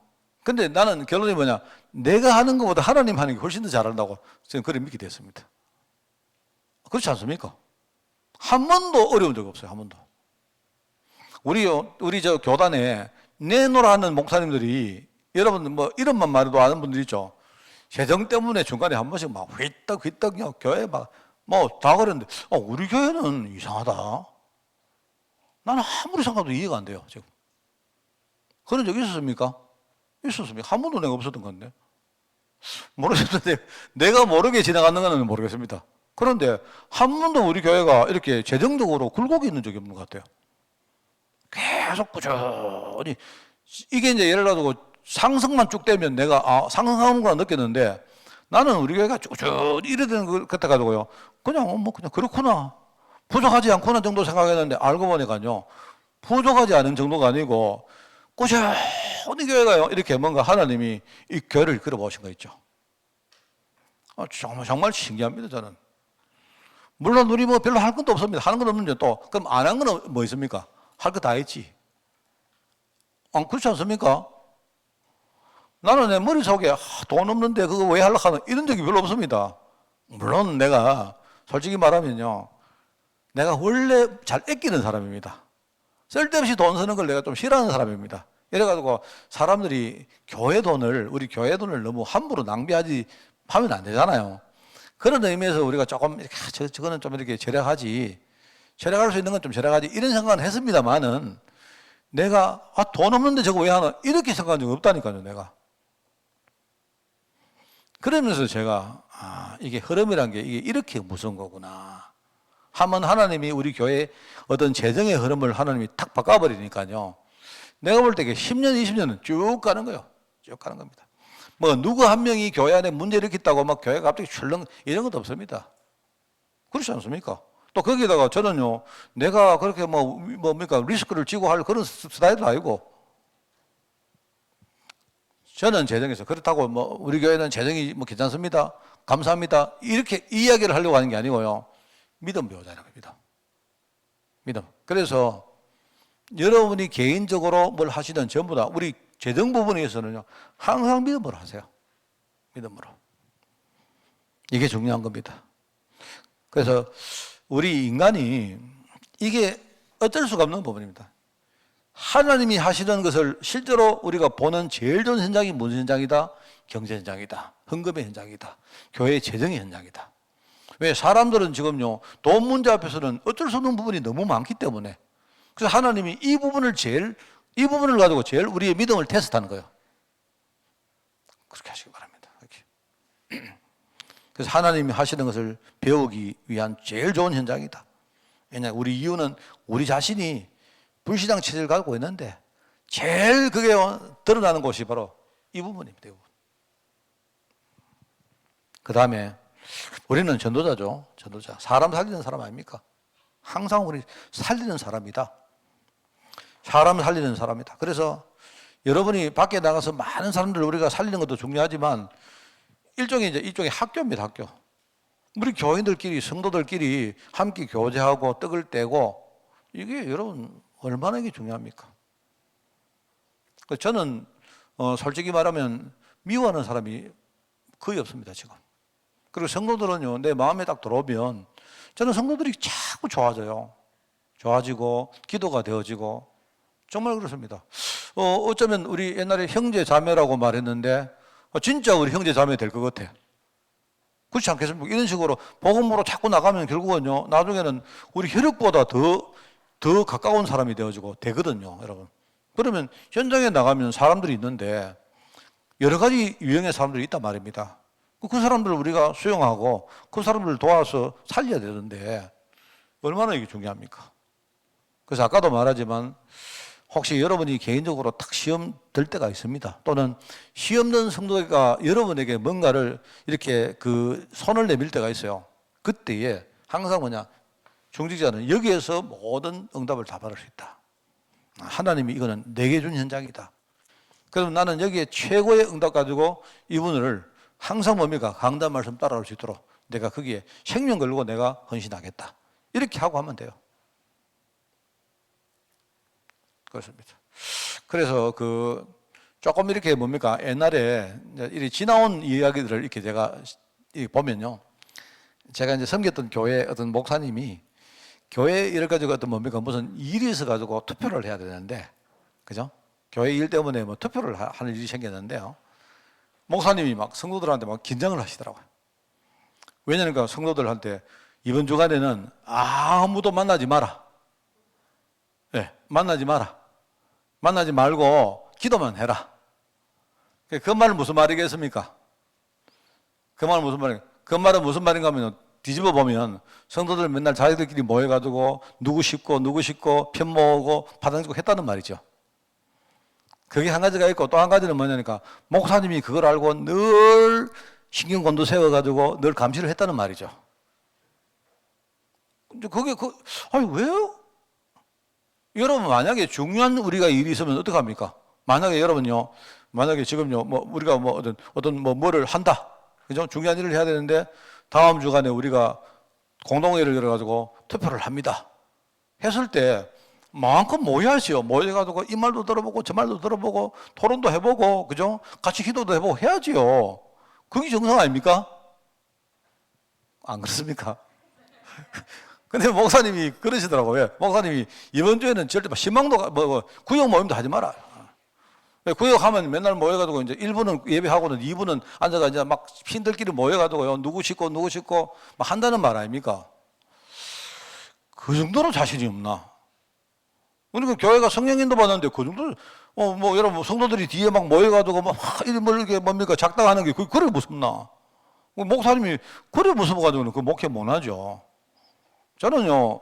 근데 나는 결론이 뭐냐? 내가 하는 것보다 하나님 하는 게 훨씬 더 잘한다고 저는 그래 믿게 됐습니다. 그렇지 않습니까? 한 번도 어려운 적 없어요, 한 번도. 우리 저 교단에 내노라 하는 목사님들이, 여러분 이름만 말해도 아는 분들 있죠. 재정 때문에 중간에 한 번씩 휘떡 교회 다 그랬는데, 우리 교회는 이상하다. 나는 아무리 생각해도 이해가 안 돼요, 지금. 그런 적 있었습니까? 있었습니까? 한 번도 내가 없었던 건데. 모르겠는데, 내가 모르게 지나가는 건 모르겠습니다. 그런데 한 번도 우리 교회가 이렇게 재정적으로 굴곡이 있는 적이 없는 것 같아요. 계속 꾸준히. 이게 이제 예를 들어 상승만 쭉 되면 내가 상승하는구나 느꼈는데, 나는 우리 교회가 꾸준히 이래 되는 것 같아가지고요, 그냥 그냥 그렇구나, 부족하지 않구나 정도 생각했는데, 알고 보니까요, 부족하지 않은 정도가 아니고 꾸준히 교회가요, 이렇게 뭔가 하나님이 이 교회를 이끌어 보신 거 있죠. 정말 신기합니다, 저는. 물론 우리 별로 할 것도 없습니다. 하는 건 없는데, 또 그럼 안 한 건 뭐 있습니까? 할 거 다 했지. 그렇지 않습니까? 나는 내 머릿속에 돈 없는데 그거 왜 하려고 하는 이런 적이 별로 없습니다. 물론 내가 솔직히 말하면요, 내가 원래 잘 아끼는 사람입니다. 쓸데없이 돈 쓰는 걸 내가 좀 싫어하는 사람입니다. 이래가지고 사람들이 우리 교회 돈을 너무 함부로 낭비하지 하면 안 되잖아요. 그런 의미에서 우리가 조금 이렇게 저거는 좀 이렇게 절약하지, 절약할 수 있는 건 좀 절약하지, 이런 생각은 했습니다만은, 내가 돈 없는데 저거 왜 하나 이렇게 생각한 적이 없다니까요, 내가. 그러면서 제가 이게 흐름이란 게 이게 이렇게 무서운 거구나 하면, 하나님이 우리 교회의 어떤 재정의 흐름을 하나님이 탁 바꿔버리니까요, 내가 볼 때 10년, 20년은 쭉 가는 거예요. 쭉 가는 겁니다. 누구 한 명이 교회 안에 문제를 일으켰다고 교회가 갑자기 출렁 이런 것도 없습니다. 그렇지 않습니까? 또 거기다가 저는요, 내가 그렇게 리스크를 지고 할 그런 스타일도 아니고, 저는 재정에서 그렇다고 우리 교회는 재정이 괜찮습니다, 감사합니다, 이렇게 이야기를 하려고 하는 게 아니고요, 믿음 배우자는 겁니다. 믿음. 그래서 여러분이 개인적으로 뭘 하시든 전부 다 우리 재정 부분에 있어서는요, 항상 믿음으로 하세요. 믿음으로. 이게 중요한 겁니다. 그래서 우리 인간이 이게 어쩔 수가 없는 부분입니다. 하나님이 하시는 것을 실제로 우리가 보는 제일 좋은 현장이 무슨 현장이다? 경제 현장이다. 헌금의 현장이다. 교회의 재정의 현장이다. 왜? 사람들은 지금요, 돈 문제 앞에서는 어쩔 수 없는 부분이 너무 많기 때문에, 그래서 하나님이 이 부분을 가지고 제일 우리의 믿음을 테스트하는 거예요. 그렇게 하시기 바랍니다. 이렇게. 그래서 하나님이 하시는 것을 배우기 위한 제일 좋은 현장이다. 왜냐하면 우리 이유는 우리 자신이 불신앙 체질을 갖고 있는데, 제일 그게 드러나는 곳이 바로 이 부분입니다. 이 부분. 그 다음에 우리는 전도자죠. 전도자. 사람 살리는 사람 아닙니까? 항상 우리 살리는 사람이다. 사람 살리는 사람이다. 그래서 여러분이 밖에 나가서 많은 사람들을 우리가 살리는 것도 중요하지만, 일종의 학교입니다, 학교. 우리 교인들끼리, 성도들끼리 함께 교제하고 떡을 떼고, 이게 여러분 얼마나 이게 중요합니까? 저는 솔직히 말하면 미워하는 사람이 거의 없습니다, 지금. 그리고 성도들은요, 내 마음에 딱 들어오면 저는 성도들이 자꾸 좋아져요. 좋아지고 기도가 되어지고 정말 그렇습니다. 어쩌면 우리 옛날에 형제 자매라고 말했는데 진짜 우리 형제 자매 될 것 같아. 그렇지 않겠습니까? 이런 식으로 복음으로 자꾸 나가면 결국은요, 나중에는 우리 혈육보다 더 가까운 사람이 되어지고 되거든요, 여러분. 그러면 현장에 나가면 사람들이 있는데 여러 가지 유형의 사람들이 있단 말입니다. 그 사람들을 우리가 수용하고 그 사람들을 도와서 살려야 되는데 얼마나 이게 중요합니까? 그래서 아까도 말하지만 혹시 여러분이 개인적으로 딱 시험 들 때가 있습니다. 또는 시험 든 성도가 여러분에게 뭔가를 이렇게 그 손을 내밀 때가 있어요. 그때에 항상 뭐냐? 중직자는 여기에서 모든 응답을 다 받을 수 있다. 하나님이 이거는 내게 준 현장이다. 그럼 나는 여기에 최고의 응답 가지고 이분을 항상 뭡니까? 강단 말씀 따라올 수 있도록 내가 거기에 생명 걸고 내가 헌신하겠다. 이렇게 하고 하면 돼요. 그렇습니다. 그래서 조금 이렇게 뭡니까? 옛날에 이렇게 지나온 이야기들을 이렇게 제가 보면요. 제가 이제 섬겼던 교회 어떤 목사님이 교회 일을 가지고 어떤 뭡니까? 무슨 일이 있어가지고 투표를 해야 되는데, 그죠? 교회 일 때문에 뭐 투표를 하는 일이 생겼는데요. 목사님이 막 성도들한테 막 긴장을 하시더라고요. 왜냐니까 성도들한테 이번 주간에는 아무도 만나지 마라. 네, 만나지 마라. 만나지 말고 기도만 해라. 그 말은 무슨 말이겠습니까? 그 말은 무슨 말인가? 그 말은 무슨 말인가 하면 뒤집어 보면 성도들 맨날 자기들끼리 모여가지고 누구 씹고 편 모으고 파당 주고 했다는 말이죠. 그게 한 가지가 있고 또 한 가지는 뭐냐니까 목사님이 그걸 알고 늘 신경곤두 세워가지고 늘 감시를 했다는 말이죠. 근데 아니 왜요? 여러분 만약에 중요한 우리가 일이 있으면 어떡합니까? 만약에 여러분요, 만약에 지금요, 우리가 어떤 뭐를 한다. 그죠? 중요한 일을 해야 되는데 다음 주간에 우리가 공동회의를 열어가지고 투표를 합니다. 했을 때 마음껏 모여야지요. 모여가지고 이 말도 들어보고 저 말도 들어보고 토론도 해보고, 그죠? 같이 기도도 해보고 해야지요. 그게 정상 아닙니까? 안 그렇습니까? 근데 목사님이 그러시더라고요. 목사님이 이번 주에는 절대 신망도 구역 모임도 하지 마라. 구역하면 맨날 모여가지고 이제 1분은 예배하고는 2분은 앉아가 이제 막 신들끼리 모여가지고요. 누구 씻고 막 한다는 말 아닙니까? 그 정도로 자신이 없나? 그러니까 교회가 성령인도 받는데 그 정도, 여러분 성도들이 뒤에 막 모여가지고 막 이게 뭡니까? 작당하는 게 그래 무섭나? 목사님이 그래 무서워가지고는 그 목회 못 하죠. 저는요,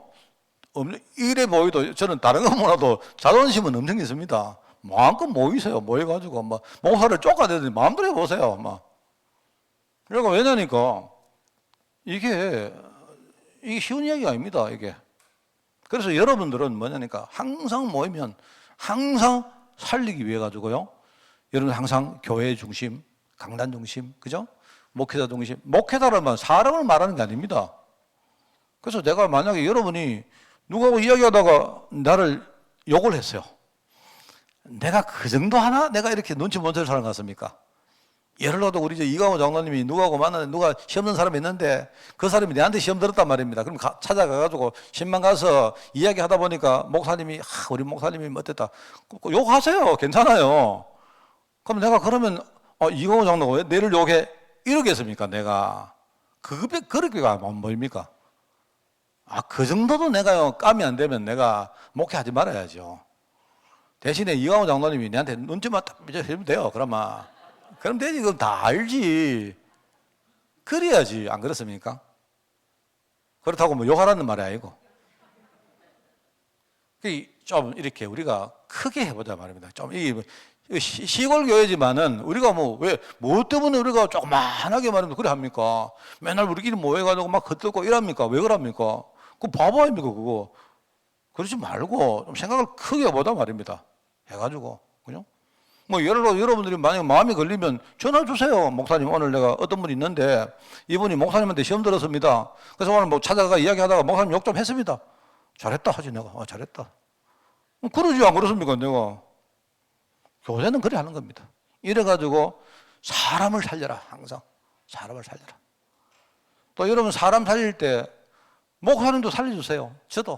일에 모이도 저는 다른 건 몰라도 자존심은 엄청 있습니다. 마음껏 모이세요. 모여가지고 목사를 쫓아내더니 마음대로 해보세요. 그러니까 왜냐니까 이게 쉬운 이야기가 아닙니다. 이게. 그래서 여러분들은 뭐냐니까 항상 모이면 항상 살리기 위해 가지고요. 여러분 항상 교회 중심, 강단 중심, 그죠? 목회자 중심. 목회자라면 사람을 말하는 게 아닙니다. 그래서 내가 만약에 여러분이 누구하고 이야기하다가 나를 욕을 했어요. 내가 그 정도 하나? 내가 이렇게 눈치 못 챌 사람 같습니까? 예를 들어도 우리 이제 이강호 장로님이 누구하고 만나는데 누가 시험 든 사람이 있는데 그 사람이 내한테 시험 들었단 말입니다. 그럼 찾아가가지고 신방 가서 이야기하다 보니까 목사님이 우리 목사님이 어땠다. 욕하세요. 괜찮아요. 그럼 내가 그러면 이강호 장로가 왜 내를 욕해? 이러겠습니까? 내가 그렇게 가면 뭐입니까? 그 정도도 내가요 감이 안 되면 내가 목회하지 말아야죠. 대신에 이강호 장로님이 내한테 눈치만 딱 해주면 돼요. 그럼 되지. 그럼 다 알지. 그래야지. 안 그렇습니까? 그렇다고 뭐 욕하라는 말이 아니고. 좀 이렇게 우리가 크게 해보자 말입니다. 좀 시골 교회지만은 우리가 뭐 때문에 우리가 조그만하게 말하면 그래 합니까? 맨날 우리끼리 모여가지고 막 겉들고 이랍니까? 왜 그럽니까? 그 바보 아닙니까? 그거. 그러지 말고 좀 생각을 크게 해보자 말입니다. 해가지고. 그죠? 예를 들어 여러분들이 만약에 마음이 걸리면 전화 주세요. 목사님 오늘 내가 어떤 분이 있는데 이분이 목사님한테 시험 들었습니다. 그래서 오늘 찾아가 이야기하다가 목사님 욕 좀 했습니다. 잘했다 하지 내가. 잘했다. 그러지 안 그렇습니까? 내가. 교회는 그래 하는 겁니다. 이래가지고 사람을 살려라. 항상 사람을 살려라. 또 여러분 사람 살릴 때 목사님도 살려주세요. 저도.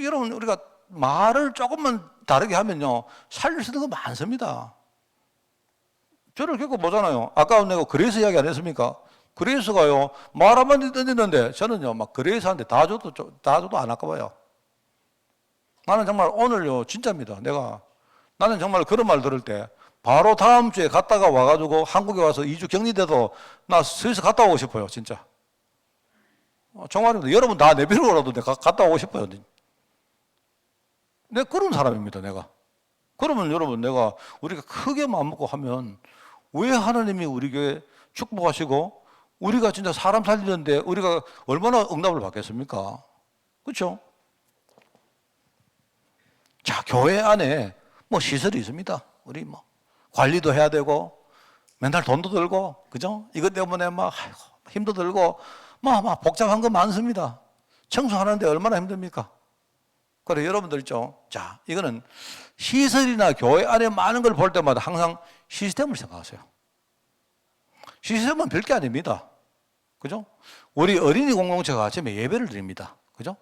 여러분, 우리가 말을 조금만 다르게 하면요, 살릴 수 있는 거 많습니다. 저를 겪고 보잖아요. 아까 내가 그레이스 이야기 안 했습니까? 그레이스가요, 말 한마디 던지는데 저는요, 막 그레이스한테 다 줘도 안 아까워요. 나는 정말 오늘요, 진짜입니다. 나는 정말 그런 말 들을 때 바로 다음 주에 갔다가 와가지고 한국에 와서 2주 격리돼도 나 스위스 갔다 오고 싶어요, 진짜. 정말입니다. 여러분 다 내비로라도 내가 갔다 오고 싶어요. 내가 그런 사람입니다, 내가. 그러면 여러분, 우리가 크게 마음먹고 하면 왜 하나님이 우리 교회 축복하시고 우리가 진짜 사람 살리는데 우리가 얼마나 응답을 받겠습니까? 그렇죠? 자, 교회 안에 뭐 시설이 있습니다. 우리 뭐 관리도 해야 되고 맨날 돈도 들고, 그죠? 이것 때문에 막 힘도 들고 막 복잡한 거 많습니다. 청소하는데 얼마나 힘듭니까? 그래, 여러분들 있죠? 자, 이거는 시설이나 교회 안에 많은 걸 볼 때마다 항상 시스템을 생각하세요. 시스템은 별게 아닙니다. 그죠? 우리 어린이 공동체가 아침에 예배를 드립니다. 그죠?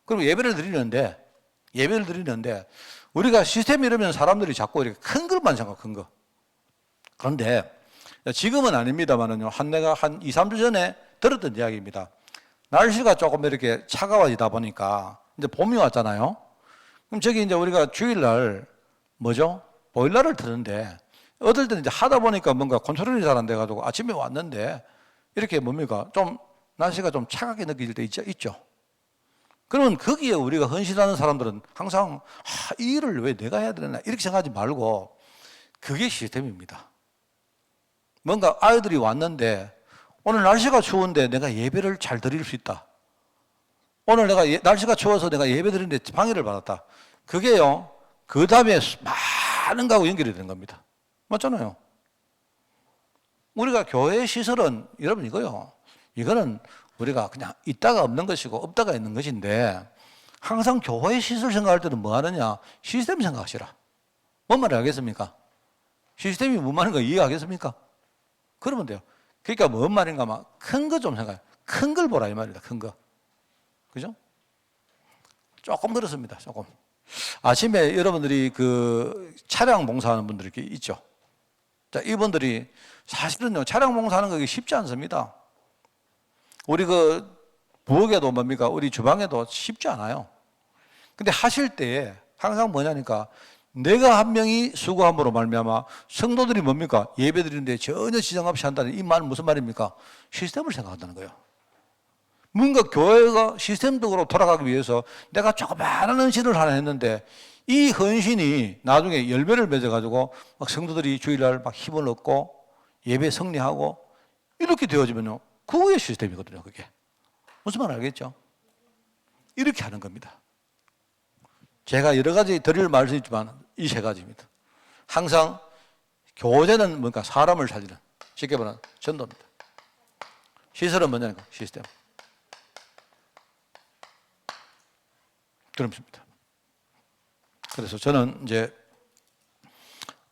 그럼 예배를 드리는데 우리가 시스템이 이러면 사람들이 자꾸 이렇게 큰 것만 생각, 큰 거. 그런데 지금은 아닙니다만은요, 내가 한 2, 3주 전에 들었던 이야기입니다. 날씨가 조금 이렇게 차가워지다 보니까 이제 봄이 왔잖아요. 그럼 저기 이제 우리가 주일날 보일러를 트는데 어떨 때는 이제 하다 보니까 뭔가 컨트롤이 잘 안 돼가지고 아침에 왔는데 이렇게 좀 날씨가 좀 차갑게 느껴질 때 있죠. 그러면 거기에 우리가 헌신하는 사람들은 항상 이 일을 왜 내가 해야 되나 이렇게 생각하지 말고, 그게 시스템입니다. 뭔가 아이들이 왔는데 오늘 날씨가 추운데 내가 예배를 잘 드릴 수 있다. 오늘 날씨가 추워서 내가 예배 드리는데 방해를 받았다. 그게요, 그 다음에 많은 거하고 연결이 되는 겁니다. 맞잖아요. 우리가 교회 시설은 여러분 이거는 우리가 그냥 있다가 없는 것이고 없다가 있는 것인데, 항상 교회 시설 생각할 때는 뭐 하느냐? 시스템 생각하시라. 뭔 말을 하겠습니까? 시스템이 뭔 말인가 이해하겠습니까? 그러면 돼요. 그러니까 뭔 말인가 막 큰 거 좀 생각해. 큰 걸 보라 이 말이다. 큰 거. 그죠? 조금 그렇습니다. 조금. 아침에 여러분들이 그 차량 봉사하는 분들이 있죠. 자, 이분들이 사실은요, 차량 봉사하는 거 쉽지 않습니다. 우리 부엌에도 뭡니까? 우리 주방에도 쉽지 않아요. 근데 하실 때에 항상 뭐냐니까, 내가 한 명이 수고함으로 말미암아 성도들이 뭡니까? 예배 드리는데 전혀 지장 없이 한다는 이 말은 무슨 말입니까? 시스템을 생각한다는 거예요. 뭔가 교회가 시스템적으로 돌아가기 위해서 내가 조그마한 헌신을 하나 했는데 이 헌신이 나중에 열매를 맺어가지고 막 성도들이 주일날 막 힘을 얻고 예배 승리하고 이렇게 되어지면요, 그거의 시스템이거든요. 그게 무슨 말 알겠죠? 이렇게 하는 겁니다. 제가 여러 가지 드릴 말씀이 있지만 이 세 가지입니다. 항상 교제는 뭔가 사람을 살리는, 쉽게 말하면 전도입니다. 시설은 뭐냐니까 시스템. 그렇습니다. 그래서 저는 이제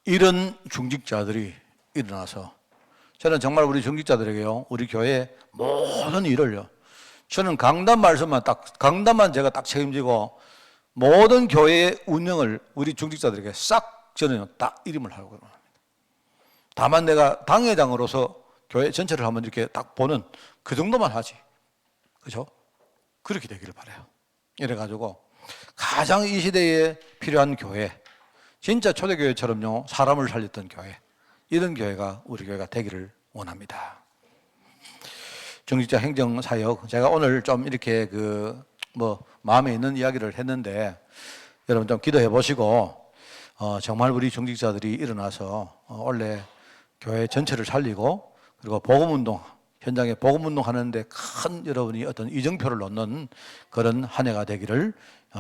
이런 중직자들이 일어나서 저는 정말 우리 중직자들에게요, 우리 교회 모든 일을요, 저는 강단만 제가 딱 책임지고 모든 교회의 운영을 우리 중직자들에게 싹 저는 딱 이름을 하려고 합니다. 다만 내가 당회장으로서 교회 전체를 한번 이렇게 딱 보는 그 정도만 하지. 그죠? 그렇게 되기를 바라요. 이래가지고 가장 이 시대에 필요한 교회, 진짜 초대교회처럼요, 사람을 살렸던 교회, 이런 교회가 우리 교회가 되기를 원합니다. 중직자 행정사역, 제가 오늘 좀 이렇게 마음에 있는 이야기를 했는데 여러분 좀 기도해 보시고 정말 우리 중직자들이 일어나서 원래 교회 전체를 살리고 그리고 복음운동, 현장에 복음운동 하는데 큰 여러분이 어떤 이정표를 놓는 그런 한 해가 되기를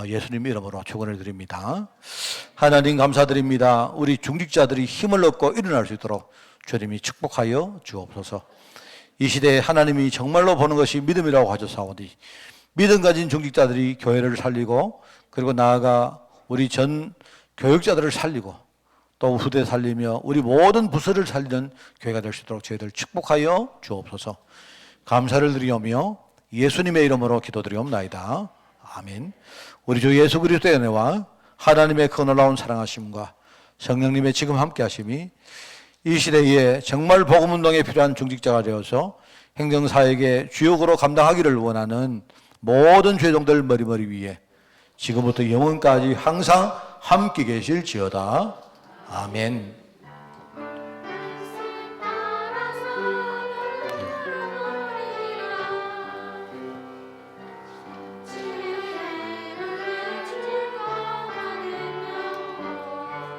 예수님 이름으로 축원을 드립니다. 하나님 감사드립니다. 우리 중직자들이 힘을 얻고 일어날 수 있도록 주님이 축복하여 주옵소서. 이 시대에 하나님이 정말로 보는 것이 믿음이라고 하셨사오니 믿음 가진 중직자들이 교회를 살리고 그리고 나아가 우리 전 교육자들을 살리고 또 후대 살리며 우리 모든 부서를 살리는 교회가 될 수 있도록 저희들 축복하여 주옵소서. 감사를 드리오며 예수님의 이름으로 기도드리옵나이다. 아멘. 우리 주 예수 그리스도의 은혜와 하나님의 그 놀라운 사랑하심과 성령님의 지금 함께 하심이 이 시대에 정말 복음운동에 필요한 중직자가 되어서 행정사에게 주역으로 감당하기를 원하는 모든 죄종들 머리머리 위에 지금부터 영원까지 항상 함께 계실지어다. 아멘.